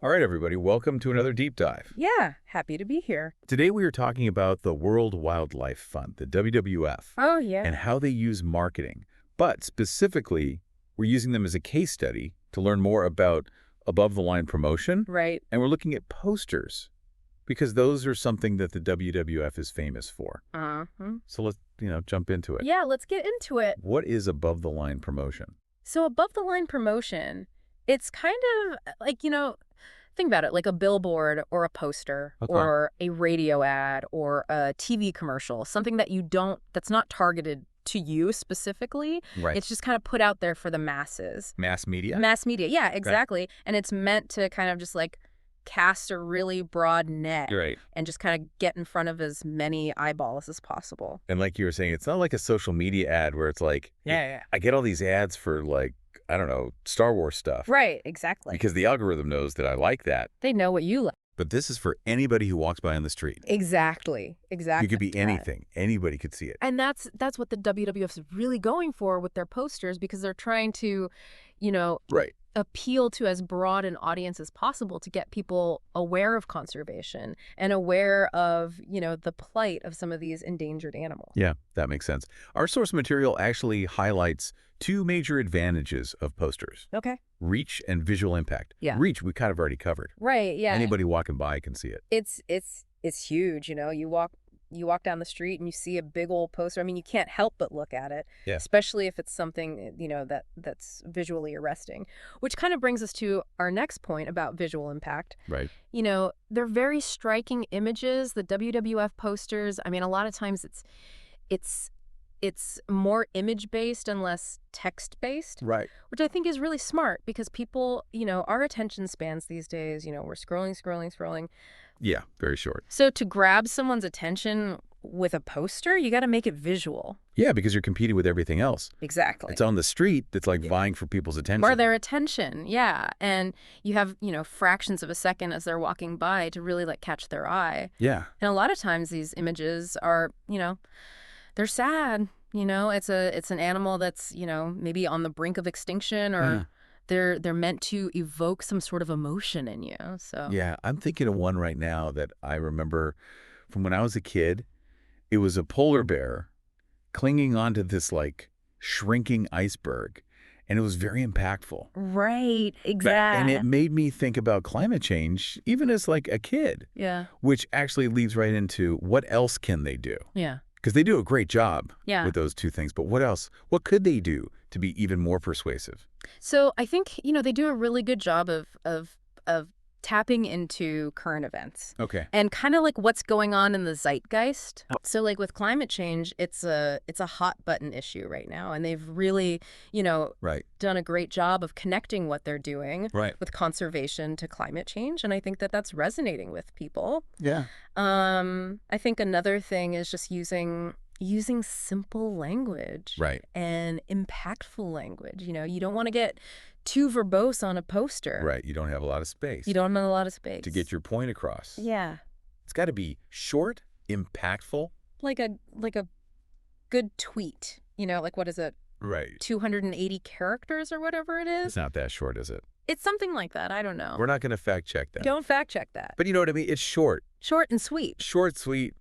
All right, everybody, welcome to another deep dive. Yeah, happy to be here. Today we are talking about the World Wildlife Fund, the WWF, Oh, yeah. and how they use marketing. But specifically, we're using them as a case study to learn more about above-the-line promotion, Right. and we're looking at posters because those are something that the WWF is famous for. Uh-huh. So let's, jump into it. Yeah, let's get into it. What is above-the-line promotion? So above the line promotion, it's kind of like, think about it like a billboard or a poster Okay. or a radio ad or a TV commercial, something that that's not targeted to you specifically. Right. It's just kind of put out there for the masses. Mass media? Mass media. Yeah, exactly. And it's meant to kind of just like cast a really broad net You're right. and just kind of get in front of as many eyeballs as possible. And like you were saying, it's not like a social media ad where it's like, Yeah. I get all these ads for like, I don't know, Star Wars stuff. Right, exactly. Because the algorithm knows that I like that. They know what you like. But this is for anybody who walks by on the street. Exactly. You could be anything. Anybody could see it. And that's what the WWF is really going for with their posters, because they're trying to, Right. appeal to as broad an audience as possible to get people aware of conservation and aware of, the plight of some of these endangered animals. Yeah, that makes sense. Our source material actually highlights two major advantages of posters. Okay. Reach and visual impact. Yeah. Reach, we kind of already covered. Right, yeah. Anybody walking by can see it. It's huge, You walk down the street and you see a big old poster. I mean, you can't help but look at it, Yeah. especially if it's something, that's visually arresting, which kind of brings us to our next point about visual impact. Right. They're very striking images, the WWF posters. I mean, a lot of times it's more image-based and less text-based, Right. which I think is really smart because people, our attention spans these days, we're scrolling. Yeah, very short. So to grab someone's attention with a poster, you got to make it visual. Yeah, because you're competing with everything else. Exactly. It's on the street that's like vying for people's attention. Or their attention, yeah. And you have, fractions of a second as they're walking by to really like catch their eye. Yeah. And a lot of times these images are, they're sad. It's an animal that's, maybe on the brink of extinction, or they're meant to evoke some sort of emotion in you. So Yeah, I'm thinking of one right now that I remember from when I was a kid. It was a polar bear clinging onto this like shrinking iceberg, and it was very impactful. Right, And exactly. it made me think about climate change, even as like a kid, Yeah, which actually leads right into what else can they do? yeah, Because they do a great job yeah. with those two things. But what else? What could they do to be even more persuasive? So I think, they do a really good job of tapping into current events Okay. and kind of like what's going on in the zeitgeist. So like with climate change, it's a hot button issue right now, and they've really, Right. done a great job of connecting what they're doing Right. with conservation to climate change, and I think that that's resonating with people. Yeah. I think another thing is just using simple language. Right. And impactful language. You don't want to get too verbose on a poster. Right. You don't have a lot of space You don't have a lot of space. to get your point across. Yeah. It's got to be short, impactful. Like a good tweet. Like what is it? Right. 280 characters or whatever it is. It's not that short, is it? It's something like that. I don't know. We're not going to fact check that. Don't fact check that. But you know what I mean? It's short. Short and sweet. Short, sweet,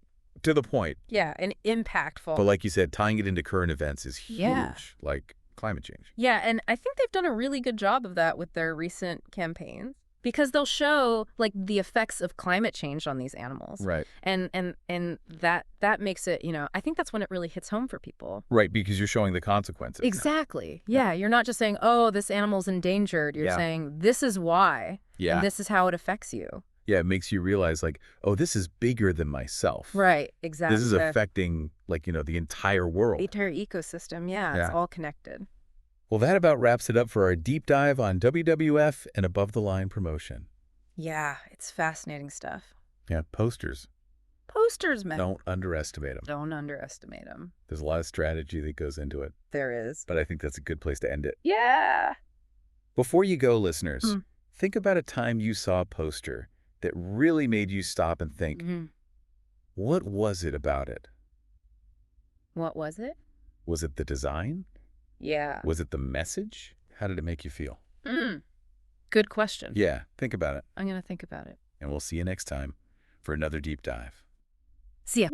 to the point. Yeah, and impactful. But like you said, tying it into current events is huge. Yeah. Like climate change. Yeah, and I think they've done a really good job of that with their recent campaigns, because they'll show like the effects of climate change on these animals. Right. And that makes it, I think that's when it really hits home for people. Right, because you're showing the consequences. Exactly. Yeah, you're not just saying, "Oh, this animal's endangered." You're saying, "This is why." Yeah. And this is how it affects you. Yeah, it makes you realize like, oh, this is bigger than myself. Right, exactly. This is affecting like, the entire world. the entire ecosystem. Yeah, it's all connected. Well, that about wraps it up for our deep dive on WWF and above-the-line promotion. Yeah, it's fascinating stuff. Yeah, posters. Posters, man. Don't underestimate them. Don't underestimate them. There's a lot of strategy that goes into it, There is. but I think that's a good place to end it. Yeah. Before you go, listeners, think about a time you saw a poster that really made you stop and think, what was it about it? What was it? Was it the design? Yeah. Was it the message? How did it make you feel? Good question. Yeah, think about it. I'm going to think about it. And we'll see you next time for another deep dive. See ya.